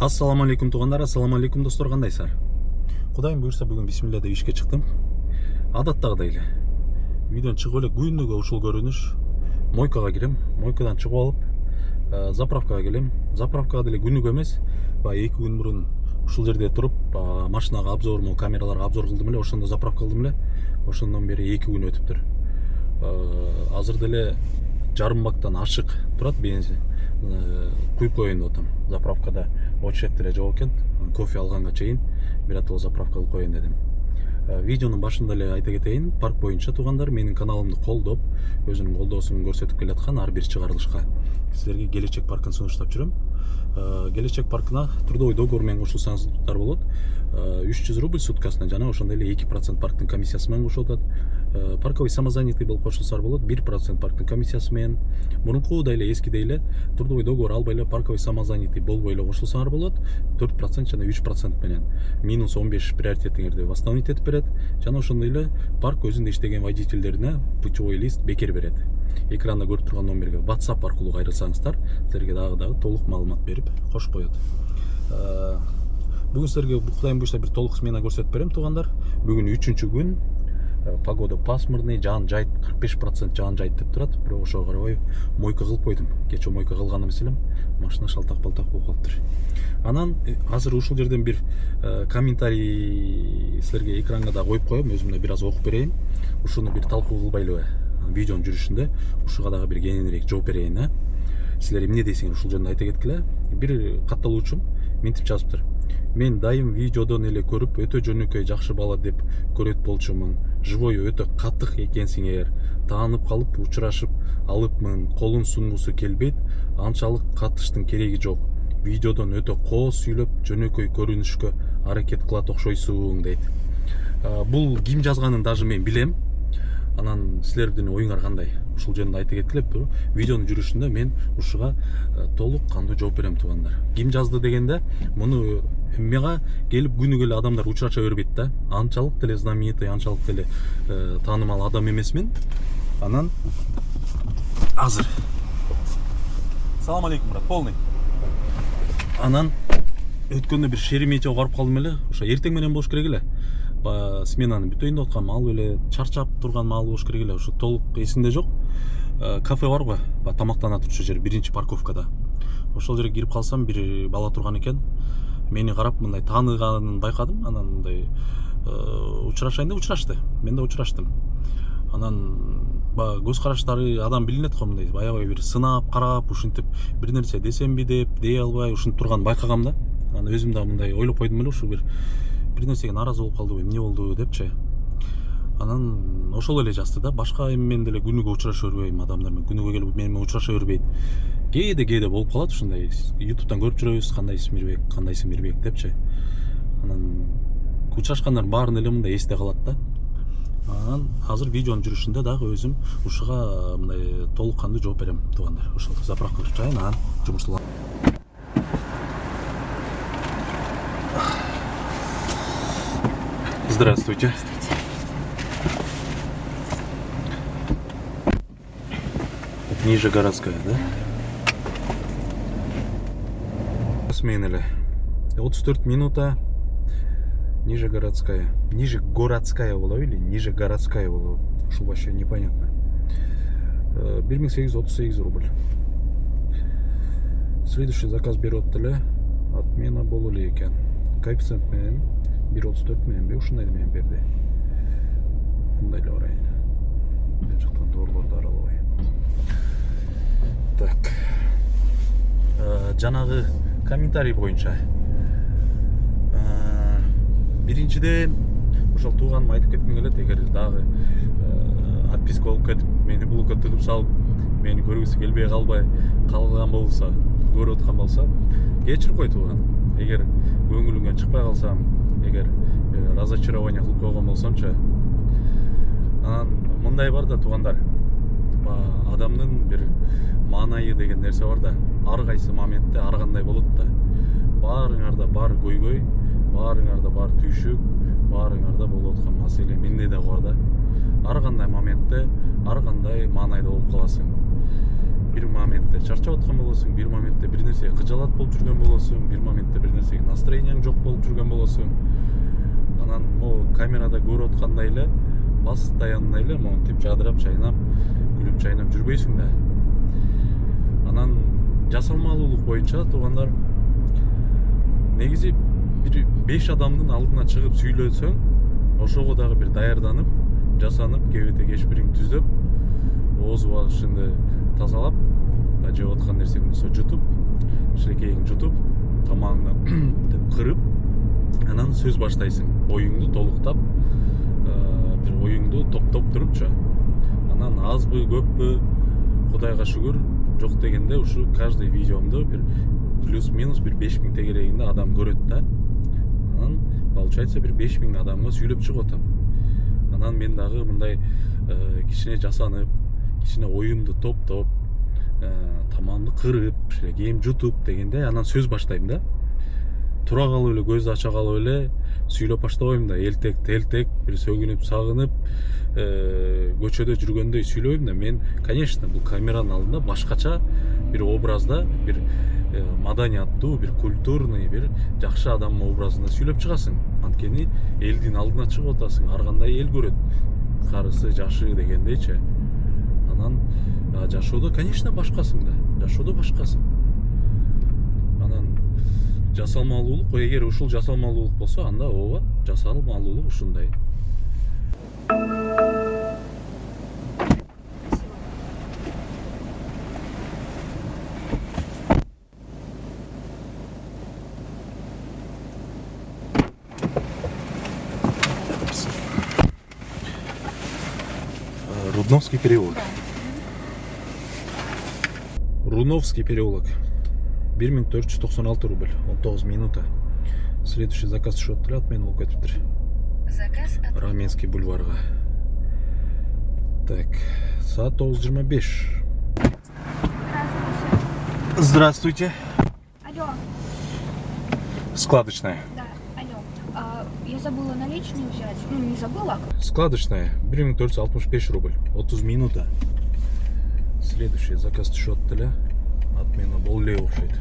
Ассаламу алейкум туғандар, ассаламу алейкум достор, қандайсыздар? Құдайым бұйырса бүгін бисмилля деп ишке чыктым. Адаттагыдай эле. Үйдөн чыгып эле күнүгө ушул көрүнүш. Мойкага кирем, мойкадан чыгып алып, заправкага келем. Заправкага деле күнүгө эмес, 2 күн мурун ушул жерде туруп, машинага обзор, камераларга обзор кылдым эле, ошондо заправка кылдым эле. Ошондон бери 2 күн өтүптүр. Азыр деле жарым бактан ашык турат бензин. Куюп коеюн деп атам. Заправкада очередь деле жок экен. Кофе алганга чейин биротоло заправка кылып коеюн дедим. Видеонун башында эле айта кетейин, парк боюнча туугандар менин каналымды колдоп, өзүнүн колдоосун көрсөтүп келаткан ар бир чыгарылышка силерге Келечек паркын сунуштап жүрөм. Келечек паркына трудовой договор менен кошулсаңыздар болот. 300 рубль суткасына жана ошондой эле 2% парктын комиссиясы менен кошулат. Парковый самозанятый болуп кошулсар болот. 1% парктын комиссиясы менен. Мурункудай эле, эскидей эле трудовой договор албай эле парковый самозанятый болбой эле кошулсаңар болот. 4% жана 3% менен минус 15 приоритетиңерди восстановить этип берет. Жана ошондой эле парк өзүндө иштеген водительдерине путевой лист бекер берет. Экранда көрүп турган номерге WhatsApp аркылуу кайрылсаңыздар, силерге дагы толук маалымат берип кош коет. Бүгүн силерге Кудайым буйрса бир толук смена көрсөтүп берем туугандар. Бүгүн 3-күн күн. Погода пасмурный, жаан жайт 45% жаан жайт деп турат. Бирок ошого карабай мойка кылып койдум. Кече мойка кылганым эселем, машина шалтак-балтак болуп калыптыр. Анан азыр ушул жерден бир комментарий силерге экранга да коюп коем, өзүм да бир аз окуп берейин. Ушуну бир талкуу кылбайлыбы? Видеонун жүрүшүндө ушуга дагы бир кененирээк жооп берейин. Силер эмне дейсиңер ушул жөнүндө айта кеткиле. Бир катталуучум мынтип жазыптыр. Мен дайым видеодон эле көрүп, өтө жөнөкөй жакшы бала деп көрөт болчумун. Живой өтө катык экенсиңер. Таанып калып, учурашып алыпмын. Колун сунгусу келбейт. Анчалык катыштын кереги жок. Видеодон өтө коо сүйлөп, жөнөкөй көрүнүшкө аракет кылат окшойсуң дейт. Бул ким жазганын даже мен билем. Анан силердин оюңар кандай? Ушул жөнүндө айта кеткиле. Видеонун жүрүшүндө мен ушуга толук кандуу жооп берем туугандар. Ким жазды дегенде, муну мага келип күнүгө эле адамдар учураша бербейт да. Анчалык деле знаменитый, анчалык деле таанымал адам эмесмин. Анан азыр салам алейкум, брат, полный. Анан өткөндө бир Шереметьево барып калдым эле. Ошо эртең менен болуш керек эле. Сменаны бүтөйүн деп аткам, ал эле чарчап турган маал болуш керек эле. Ошо толук эсимде жок. Кафе бар го, тамактана турчу жер, биринчи парковкада. Ошол жерге кирип калсам, бир бала турган экен. Мени карап мындай тааныганын байкадым. Анан мындай учурашайын деп учурашты. Мен да учураштым. Анан көз караштары адам билинет го, мындай аябай бир сынап карап, ушинтип бир нерсе десемби деп дей албай ушинтип турган байкагам да. Анан өзүм да мындай ойлоп койдум эле, ушу бир нерсеге наразы болуп калдыбы, эмне болду депчи. Анан ошол эле жазды да, башка эми мен деле күнүгө учураша бербейм, адамдар менен күнүгө келип менен учураша бербейт. Кээде болуп калат ушундай. YouTube'дан көрүп жүрөбүз, кандайсың Мирбек депчи. Анан учурашкандардын баарын эле мындай эсте калат да. Анан азыр видеонун жүрүшүндө дагы өзүм ушуга мындай толук кандуу жооп берем туугандар. Ошол заправка кылып чыгайын, анан жумушту. Здравствуйте. Нижегородская, да? Смена эле. 34 минута. Нижегородская болобу или Нижегородская болобу? Ушул вообще непонятно. 1838 рубль. Следующий заказ берет эле. Отмена болу эле экен. Коэффициент менен 1.34 менен ушундай менен берди. Мындай эле барайын. Мен жактан доорлорду аралабай. Так. Жанагы комментарий боюнча. Биринчиден, ошол тууганым айтып кетким келет, эгер дагы отписка болуп кетип, мени блокко тыгып салып, мени көргүсү келбей калган болсо, көрүп аткан болсо, кечирип кой тууган. Эгер көңүлүңөн чыкпай калсам, эгер разочарование кылып койгон болсомчу, анан мындай бар да туугандар. Адамдын бир маанайы деген нерсе бар да. Ар кайсы моментте ар кандай болот да. Баарыңарда бар көйгөй, баарыңарда бар түйшүк, баарыңарда болуп аткан маселе менде да бар да. Ар кандай моментте ар кандай маанайда болуп каласың. бир моментте чарчап аткан болосуң, бир моментте бир нерсеге кыжалат болуп жүргөн болосуң, бир моментте бир нерсеге настроенияң жок болуп жүргөн болосуң. Анан могу камерада көрүп аткандай эле постоянно эле монтип жадырап чайнап, күлүп чайнап жүрбөйсүң да. Анан жасалмалуулук боюнча туугандар, негизи бир 5 адамдын алдына чыгып сүйлөсөң, ошого дагы бир даярданып, жасанып, кебете кешпириң түзөп, ооз багышыңды тазалап, жеп аткан нерсең болсо жутуп, шилекейиңди жутуп, тамагыңды кырып, анан сөз баштайсың. Оюңду толуктап, бир оюңду топтоп турупчу. Анан азбы, көппү, Кудайга шүгүр, жок дегенде ушу каждый видеомду бир плюс-минус бир 5000 тегерегинде адам көрөт да. Анан получается бир 5000 адамга сүйлөп чыгып атам. Анан мен дагы мындай кичине жасанып, кичине оюмду топтоп, тамагымды кырып, шилекейимди жутуп дегенде анан сөз баштайм да. Тура калып эле, көздү ача калып эле сүйлөп баштабайм да. Элтек, бир сөгүнүп, сагынып, көчөдө жүргөндөй сүйлөбөйм да. Мен, конечно, бул камеранын алдында башкача бир образда, бир маданияттуу, бир культурный, бир жакшы адам образында сүйлөп чыгасың. Анткени элдин алдына чыгып атасың, ар кандай эл көрөт. Карысы, жашы дегендейчи. Анан жашоодо, конечно, башкасың да. Жашоодо башкасың. Анан жасалмалуулук, эгер ушул жасалмалуулук болсо, анда ооба, жасалмалуулук ушундай. Рудновский переулок. Рудновский переулок. 1496 рубль, 19 минута. Следующий заказ түшүп атат, мен болуп кетиптир. Заказ от Раменский бульварга. Так, саат 9:25. Здравствуйте. Алло. Складочная. Да, алло. Я забыла наличные взять. Ну, не забыла. Складочная, 1465 рубль, 30 минута. Следующий заказ түшүп атат. Отмена бул эле окшойт.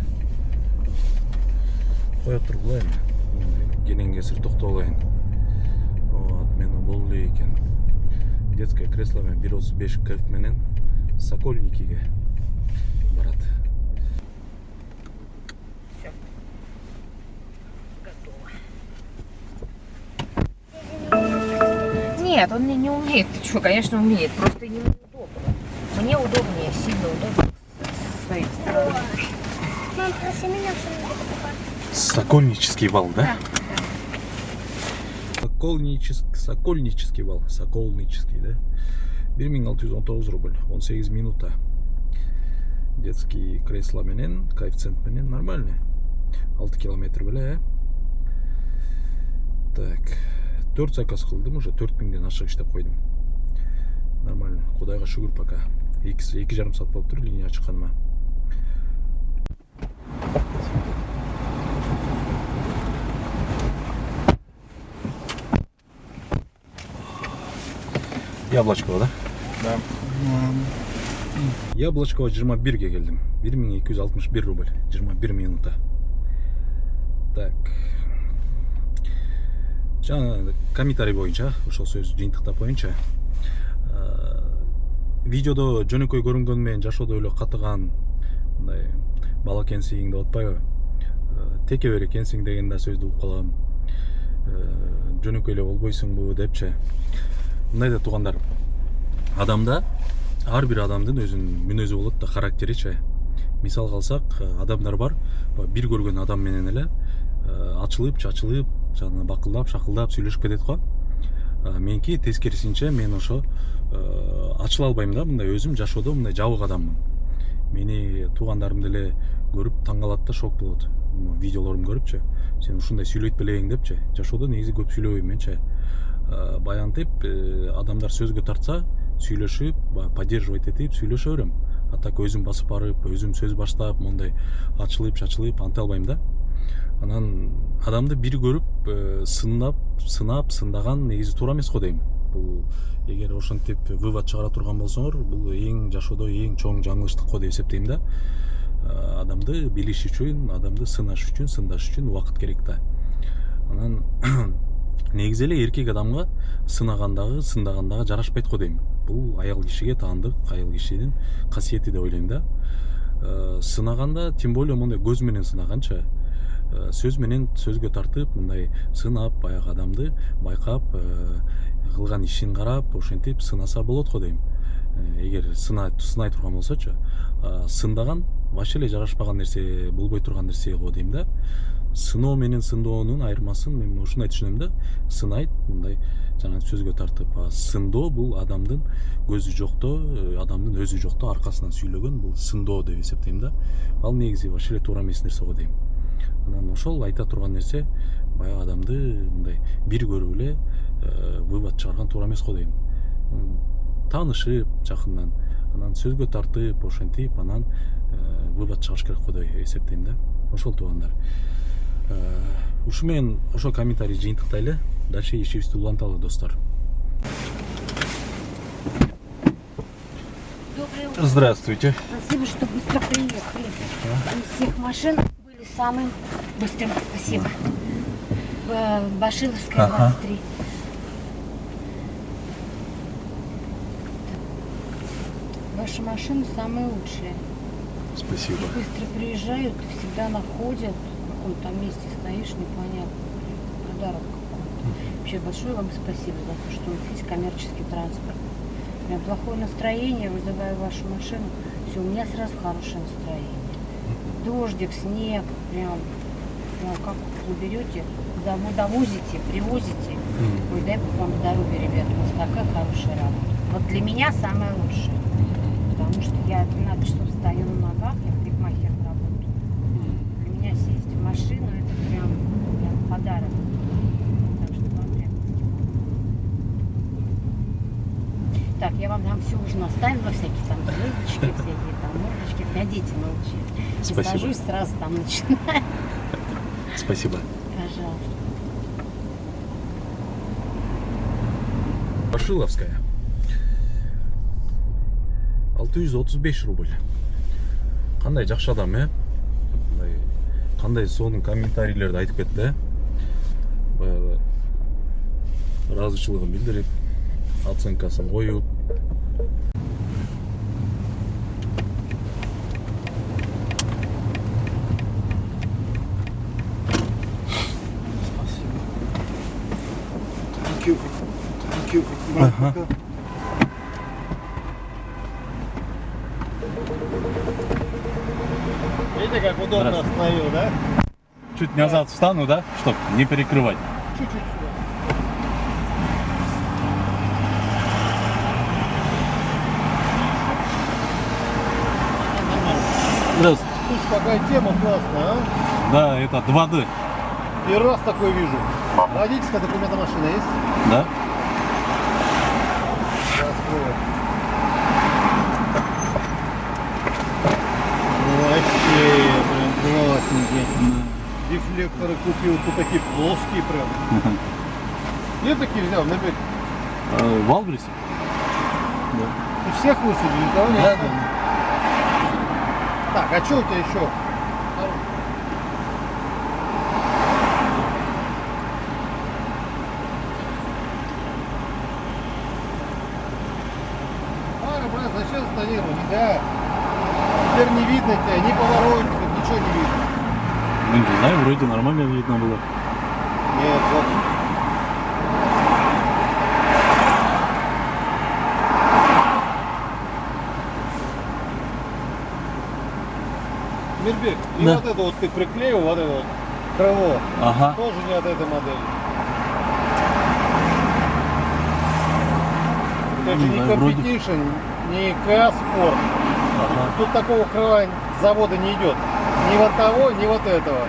Коюп туруп алайын. Кенен кесир токтоп алайын. Отмена бул эле экен. Детское кресло менен 135 кайф менен Сокольникиге барат. Всё. Готово. Нет, он мне не умеет. Ты что, конечно, умеет. Просто ему удобно. Мне удобнее, сильно удобно. Мам, проси меня что-нибудь покупать. Сокольнический вал, да? Да. Сокольнический вал. Сокольнический, да? 1619 рубль, 18 минута. Детский кресло менен, коэффициент менен нормальный. 6 километр беле, Так, 4 заказ кылдым, уже 4000ден ашык иштеп койдум. Нормально, Кудайга шүгүр пока. 2,5 саат болуп тур линия чыкканыма. Яблочкова, да? Да. Яблочкова 21-ге келдим. 1261 рубль, 21 минута. Так. Жана комментарий боюнча, ошол сөз жыйынтыктап боюнча, видеодо жөнөкөй көрүнгөнү менен жашоодо эле катыган, мындай бала экенсиң деп атпайбы? Текебер экенсиң деген да сөздү угуп калам. Жөнөкөй эле болбойсуңбу депчи. Мындай да туугандар, адамда ар бир адамдын өзүнүн мүнөзү болот да, характеричи. Мисалга алсак, адамдар бар, бир көргөн адам менен эле ачылып, чачылып, жана бакылдап, шакылдап сүйлөшүп кетет го. Менки тескерисинче, мен ошо ачыла албайм да, мындай өзүм жашоодо мындай жабык адаммын. Мени туугандарым деле көрүп таң калат да, шок болот. Видеолорумду көрүпчү, сен ушундай сүйлөйт белең депчи. Жашоодо негизи көп сүйлөбөйм менчи. Баянтып, адамдар сөзгө тартса, сүйлөшүп, поддерживать этип сүйлөшө берем. А так өзүм басып барып, өзүм сөз баштап, мондай ачылып, чачылып анта албайм да. Анан адамды бир көрүп сындаган негизи туура эмес го дейм. Бул эгер ошентип вывод чыгара турган болсоңор, бул эң жашоодо эң чоң жаңылыштык го деп эсептейм да. Адамды билиш үчүн, адамды сынаш үчүн, сындаш үчүн убакыт керек да. Анан негизи эле эркек адамга сындагандагы жарашпайт го дейм. Бул аял кишиге таандык, аял кишинин касиети деп ойлойм да. Сынаганда, тем более мондай көз менен сынаганча, сөз менен сөзгө тартып, мындай сынап, баягы адамды байкап, кылган ишин карап, ошентип сынаса болот го дейм. Эгер сынай турган болсочу, сындаган вообще эле жарашпаган нерсе, болбой турган нерсе го дейм да. Сыноо менен сындоонун айырмасын мен ушундай түшүнөм да. Сынайт мындай жана сөзгө тартып, сындоо бул адамдын көзү жокто, адамдын өзү жокто аркасынан сүйлөгөн, бул сындоо деп эсептейм да. Ал негизи вообще эле туура эмес нерсе го дейм. Анан ошол айта турган нерсе баягы адамды мындай бир көрүп эле вывод чыгарган туура эмес го дейм. Таанышып жакындан, анан сөзгө тартып, ошентип, анан вывод чыгарыш керек го деп эсептейм да. Ошол туугандар. Ушу менен ошол комментарий жыйынтыктайлы. Дальше ишибизди уланталы, достор. Доброе утро. Здравствуйте. Спасибо, что быстро приехали. Из всех машин были самым быстрым. Спасибо. Башиловская, 23. Ваши машины самые лучшие. Спасибо. И быстро приезжают, всегда находят. В каком там месте стоишь, непонятно. Подарок какой-то. Вообще большое вам спасибо за то, что у вас есть коммерческий транспорт. У меня плохое настроение, вызываю вашу машину. Все, у меня сразу хорошее настроение. Дождик, снег, прям как вы берете, довозите, привозите. Ой, дай Бог вам здоровья, ребят, у вас такая хорошая работа. Вот для меня самое лучшее. Потому что я 12 часов стою на ногах, я парикмахером работаю. Для меня сесть в машину, это прям подарок. Так что вам прям... Так, я вам там все уже наставила, всякие там звездочки, всякие там мордочки. Меня дети научили. Спасибо. Сажусь, сразу там начинаю. Спасибо. Пожалуйста. Башиловская. 635 рубль. Кандай жакшы адам, Кандай сонун комментарийлерди айтып кетти, Баягы ыраазычылыгын билдирип, оценкасын коюп. Thank you. Видите, как удобно остановил, да? Чуть назад встану, да, чтобы не перекрывать. Чуть-чуть сюда. Здравствуйте. Слушай, какая тема классная, а? Да, это 2D. Первый раз такой вижу. Водительская документа машины есть? Да? Раскрою. Вообще, прям классненькие. Дефлекторы купил, тут такие плоские прям. Где такие взял? На бег? В Албрисе? Ты всех высадили, никого не Да, оставил? Так, а что у тебя еще? Фары, брат, зачем тонировать? Да. Теперь не видно тебя, ни поворотников, ничего не видно. Не знаю, вроде нормально видно было. Нет, вот. Мирбек, и Да. вот это вот ты приклеил, вот это вот крыло, Ага. тоже не от этой модели. Это же Ну, не да, вроде. Competition, не К-спорт. Ага. Тут такого крыла с завода не идет. Ни вот того, ни вот этого.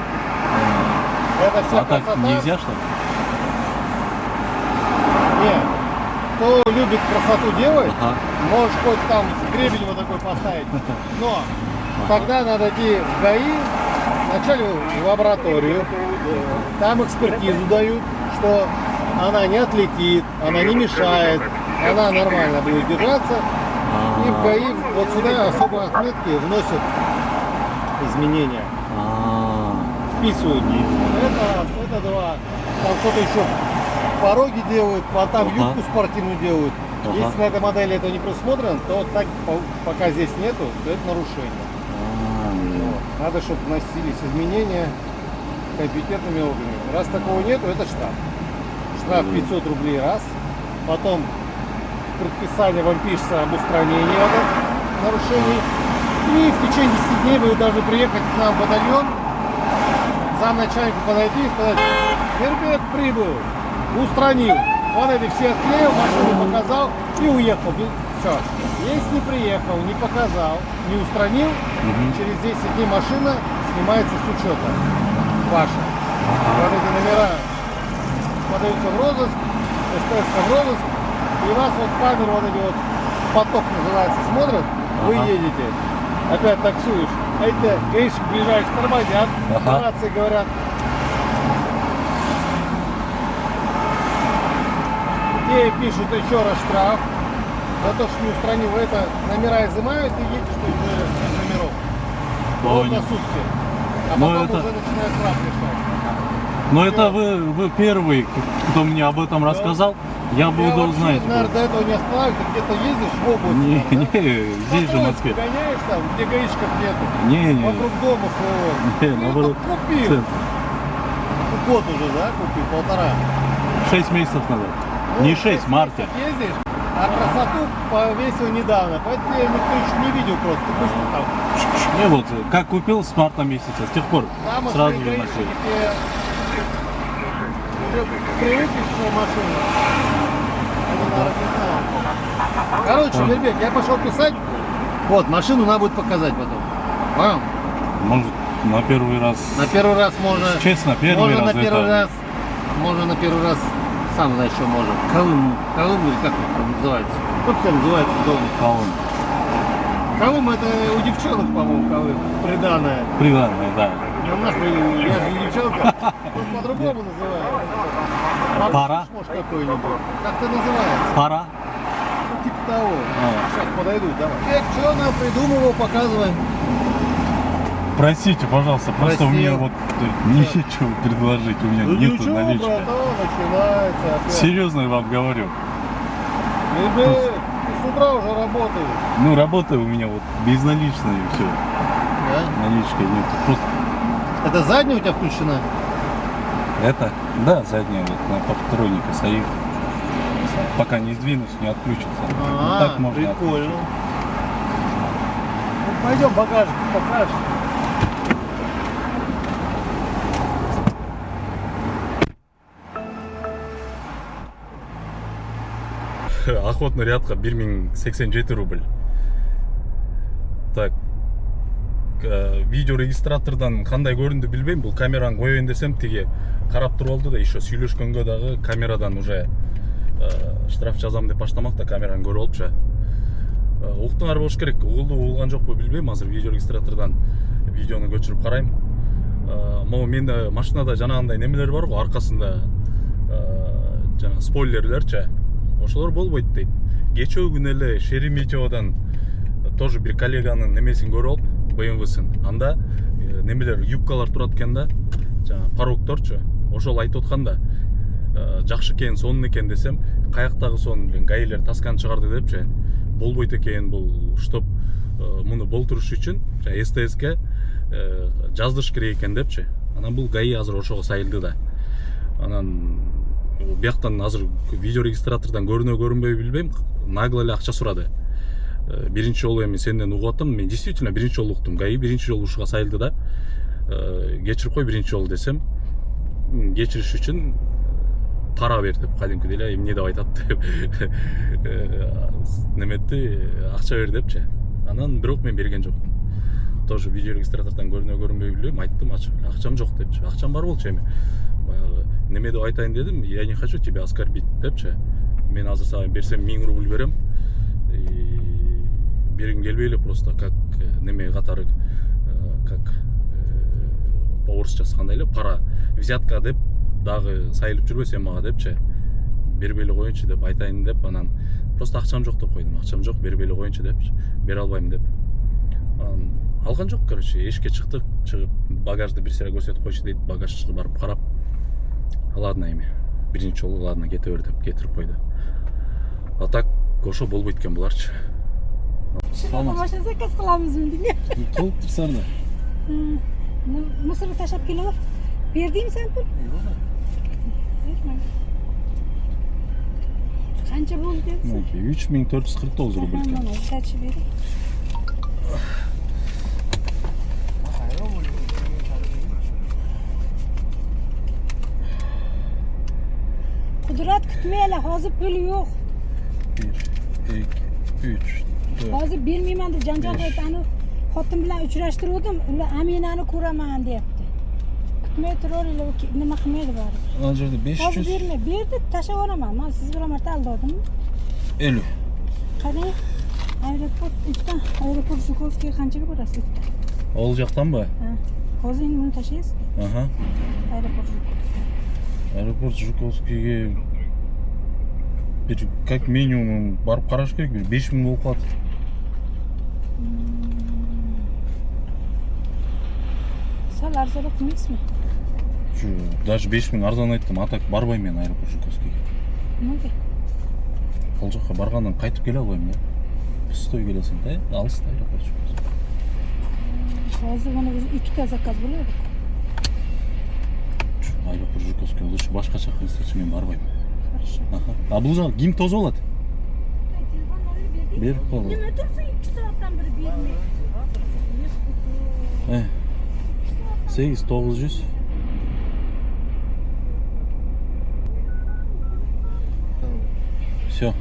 Это вся А так красота. нельзя, что ли? Нет. Кто любит красоту делать, Ага. можешь хоть там гребень вот такой поставить. Но тогда надо идти в ГАИ вначале в лабораторию, там экспертизу дают, что она не отлетит, она не мешает, она нормально будет держаться. И в ГАИ вот сюда особые отметки вносят изменения. Вписывают. Это два. Там кто-то еще пороги делают, а там юбку спортивную делают. Если на этой модели это не предусмотрено, то так пока здесь нету, то это нарушение. Вот. Надо, чтобы вносились изменения компетентными органами. Раз такого нету, это штраф. Штраф 500 рублей раз. Потом предписание вам пишется об устранении этих нарушений. И в течение 10 дней вы должны приехать к нам в батальон, замначальнику подойти и сказать: Вербек прибыл, устранил. Он эти все отклеил, машину показал и уехал. Все. Если не приехал, не показал, не устранил, через 10 дней машина снимается с учета ваша. Вот эти номера подаются в розыск, СТС в розыск, и вас вот камеры, вот эти вот поток называется, смотрят, вы едете, опять таксуешь, а это гаишник ближайший тормозят, по рации говорят. Те пишут еще раз штраф за то, что не устранил это, номера изымают и едешь без номеров. Вот на сутки. А потом уже начинают штраф решать. Но это вы первый, кто мне об этом рассказал. Я буду узнать. Наверное, до этого не останавливаешься, где-то ездишь в области. Не, здесь же в Москве. Гоняешь там, где гаишков нету. Не. Вокруг дома своего. Не, наоборот. Купил. Год уже, да, купил, 1,5. 6 месяцев назад. Не 6, в марте. Ездишь, а красоту повесил недавно, поэтому я никто еще не видел просто. Быстро там. И вот, как купил с марта месяца, с тех пор там сразу уже же начали. Привыкли к своей машине. Короче, Вербек, я пошел писать. Вот, машину надо будет показать потом. Понял? Может, на первый раз. На первый раз можно. Честно, первый раз. Можно на первый раз. Сам знаешь, что можно. Колым или как это там называется? Как это называется дома? Колым это у девчонок, по-моему, колым. Приданное. Приданное, да. Ну нахуй, я же не девчонка. Тут по-другому называют. Пара? Может какой-нибудь. Как это называется? Пара? Ну, типа того. Сейчас подойдут, давай. Что нам придумывал, показывай. Простите, пожалуйста, просто у меня вот нечего предложить, у меня нету налички. Начинается опять. Серьезно вам говорю. Ребят, ты с утра уже работаешь. Ну, работа у меня вот безналичная и все. Да? Наличка нет. Просто... Это задняя у тебя включена? Это? Да, задняя вот на патроннике стоит. Пока не сдвинусь, не отключится. Вот так можно прикольно. отключить. Ну, пойдем багажник покажешь. Охотный рядка 1087 рубль. Так, видео регистратордан кандай көрүндү билбейм. Бул камераны коеюн десем тиги карап туруп алды да, еще сүйлөшкөнгө дагы камерадан уже штраф жазам деп баштамак да, камераны көрүп алыпчы. Уктуңар болуш керек. Угулду угулган жокпу билбейм. Азыр видео регистратордан видеону көчүрүп карайм. Могу менде машинада жанагындай немелер бар го, аркасында жана спойлерлерчи. Ошолор болбойт дейт. Кечөө күнү эле Шереметьеводон тоже бир коллеганын немесин көрүп алып, БМВсын. Анда немелер, юбкалар турат экен да, жана порогторчу. Ошол айтып аткан да, жакшы экен, сонун экен десем, каяктагы сонун билем, гаилер тасканы чыгарды депчи. Болбойт экен бул, чтоб муну болтуруш үчүн СТСке жаздырыш керек экен депчи. Анан бул ГАИ азыр ошого сайылды да. Анан бияктан азыр видео регистратордан көрүнбөй билбейм, нагло эле акча сурады. Биринчи жолу эми сенден угуп аттым. Мен действительно биринчи жолу уктум. ГАИ биринчи жолу ушуга сайылды да. Кечирип кой биринчи жолу десем, кечириш үчүн пара бер деп, кадимкидей эле эмне деп айтат деп. Неметти, акча бер депчи. Анан бирок мен берген жокмун. Тоже видео регистратордан көрүнбөй билбейм, айттым ачык, акчам жок депчи. Акчам бар болчу эми. Баягы неме деп айтайын дедим, я не хочу тебя оскорбить депчи. Мен азыр сага берсем 1000 рубль берем. Бергим келбей эле просто как неме катары, как орысчасы кандай эле пара взятка деп дагы сайылып жүрбө сен мага депчи бербей эле коеюнчу деп айтайын деп анан просто акчам жок деп койдум. Акчам жок, бербей эле коеюнчу деп бере албайм деп. Алган жок, короче, эшикке чыктык, чыгып багажды бир сыйра көрсөтүп койчу дейт. Багажчыга барып карап, ладно эми биринчи жолу ладно кете бер деп кетирип койду. А так ошо болбойт экен буларчы. Машина заказ кыламызбы дейм. Кылып турсаңар да. Мусорду таштап келип, бердиңби сен пул? Канча болду дедиң? 3449 рубль экен. Mana utachi bering. Qudrat kutmayla, hozir pul yo'q. 1 2 3 4 Hozir bermayman deb janjal qilib ani xotin bilan uchrashtirdim. Ular Aminani ko'raman deyapti. Kutmay turaveringlar, nima qilmaydi baribir. Ana жерде Hozir 500 berma, berdi, tashlab yuboraman. Men siz bir marta aldordimmi? 50. Qarang. Aeroport Жуковский qanchaga borasiz? Ол жактанбы? Ha. Hozir endi buni tashlaysiz. Aha. Aeroport Жуковский. Аэропорт Жуковскийге bir как минимум барып караш керек, бир 5000 болуп калат. Сал арзаныраак эмесми? Даже 5000 арзан айттым, а так барбайм мен аэропорт Жуковскийге. Неге? Ал жакка баргандан кайтып келе албайм я. Пустой келесиң да, алыс да аэропорт Жуковский. Hozir bana 2 zakaz bo'ladi. Аэропорт Жуковский лучше башкача кылсачы мен барбайм. Хорошо. Аха. А бул жак ким тозуп алат? Telefon Берип кой. Nima tursa 2 soatdan beri bermay. 8900. Все.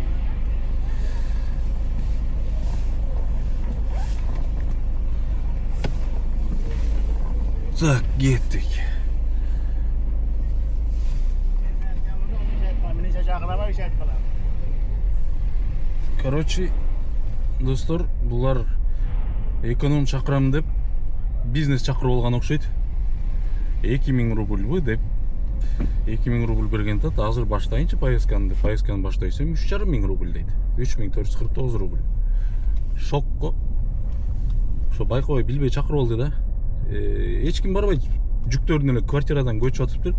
Так, кеттик. Короче, достор, булар эконом чакырам деп бизнес чакырып алган окшойт. 2000 рубльбы деп 2000 рубль берген тат, азыр баштайынчы поездканы деп, поездканы баштайсам 3500 рубль дейт. 3449 рубль. Шок го. Ошо байкабай билбей чакырып алды да. Эч ким барбайт. Жүктөрүн эле квартирадан көчүп атыптыр.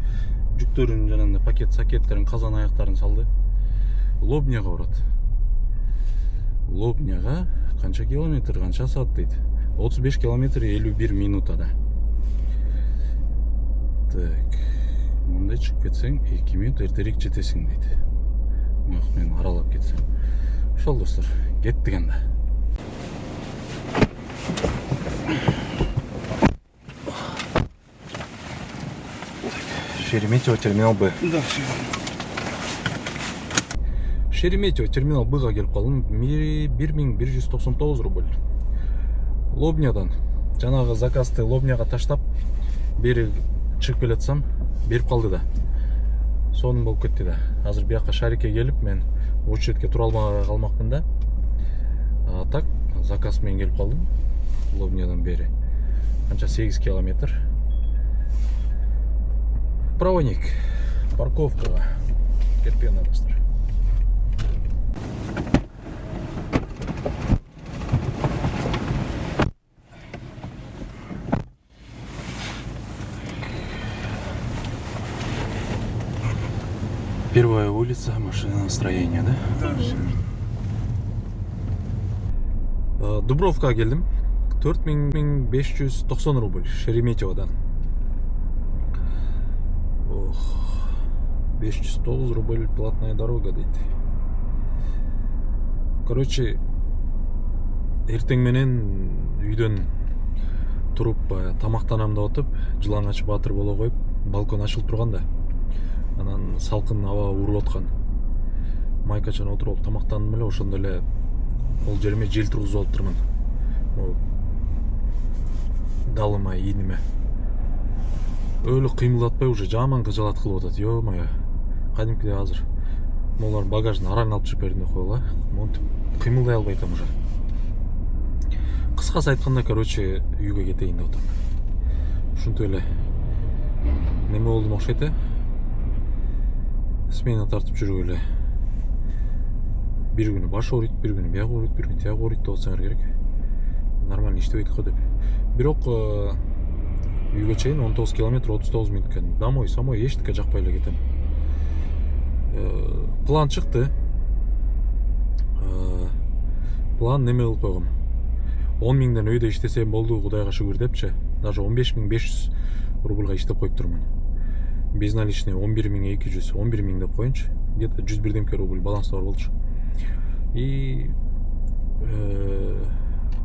Жүктөрүн жанагындай пакеттерин, казан аяктарын салды. Лобняга барат. Лобняга канча километр, канча саат дейт. 35 километр 51 минутада. Так. Мындай чыгып кетсең 2 минут эртерээк жетесиң дейт. Мен аралап кетсем. Ошол достор, кеттик анда. Шереметьево терминал Б. Да. Шереметьево терминал Б'га келип калдым. 1199 рубль. Лобнядан жанагы заказды Лобняга таштап бери чыгып келатсам берип калды да. Сонун болуп кетти да. Азыр бияка шарикке келип мен очередке тура алмай калмакмын да. А так заказ менен келип калдым. Лобнядан бери. Канча 8 километр. Проводник парковкага кеткен достор. Первая улица, машиностроения, да? Да. Дубровкага келдим. 4590 рубль Шереметьеводан. Ох, 509 рубль платная дорога дейт. Короче, эртең менен үйдөн туруп тамактанам деп отуп, жылаңач баатыр боло коюп, балкон ачылып турган да. Анан салкын аба уруп аткан. Майкачан отуруп тамактандым эле, ошондо эле ол жериме жел тургузуп алыптырмын. Далыма, ийниме. Өлі кыймылдатпай уже жаман кыжалат кылып атат. Ё-моё. Кадимкидей азыр. Молар багажын араң алып чыгып бердим койгула. Монтип кыймылдай албай атам уже. Кыскасы айтканда, короче, үйгө кетейин деп атам. Ушинтип эле неме болдум окшойт смена тартып жүрүп эле бир күнү баш ооруйт, бир күнү бияк ооруйт, бир күнү тияк ооруйт деп атсаңар керек. Нормально иштебейт го деп. Бирок үйгө чейин 19 километр 39 мүнөт экен. Домой, самой эчтике жакпай эле кетем. План чыкты. План неме кылып койгом. 10 миңден өйдө иштесем болду, Кудайга шүгүр депчи. Даже 15.500 рубльга иштеп коюп турмун. Безналичный 11.200, 11 миң деп коюнчу. Где-то 101 демке рубль баланс бар болчу. И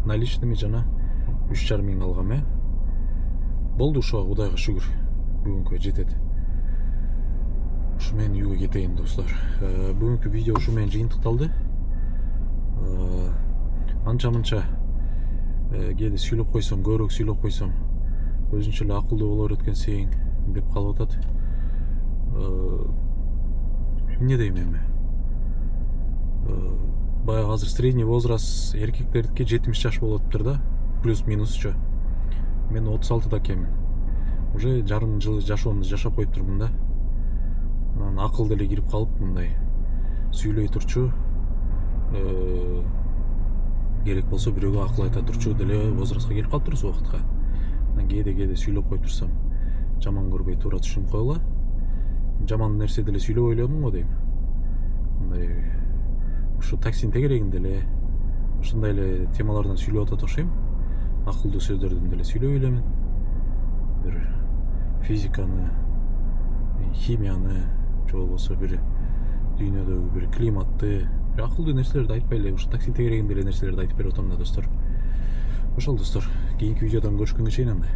наличными жана 3,5 миң алгам болду. Ошого Кудайга шүгүр бүгүнкү жетет. Ушу менен үйгө кетейин достор. Бүгүнкү видео ушу менен жыйынтыкталды. Анча-мынча кээде сүйлөп койсом, көбүрөөк сүйлөп койсом, өзүнчө эле акылдуу болор экен деп калып атат. Эмне дейм эми? Баягы азыр средний возраст эркектердики 70 жаш болуп атыптыр да, плюс-минусчу. Мен 36-да экенмин. Уже жарым жыл жашоомду жашап коюп турмун да. Анан акыл деле кирип калып, мындай сүйлөй турчу, керек болсо бирөөгө акыл айта турчу деле возрастка келип калыптырбыз убакытка. Кээде сүйлөп коюп турсам, жаман көрбөй туура түшүнүп койгула. Жаман нерсе деле сүйлөп ойлодум го дейм. Мындай ушу таксинин тегерегинде эле ушундай эле темалардан сүйлөп атат окшойм. Акылдуу сөздөрдөн деле сүйлөп элемин. Бир физиканы, химияны, же болбосо бир дүйнөдөгү бир климатты, бир акылдуу нерселерди айтпай эле ушу таксинин тегерегинде эле нерселерди айтып берип атам да достор. Ошол достор, кийинки видеодон көрүшкөнгө чейин андай.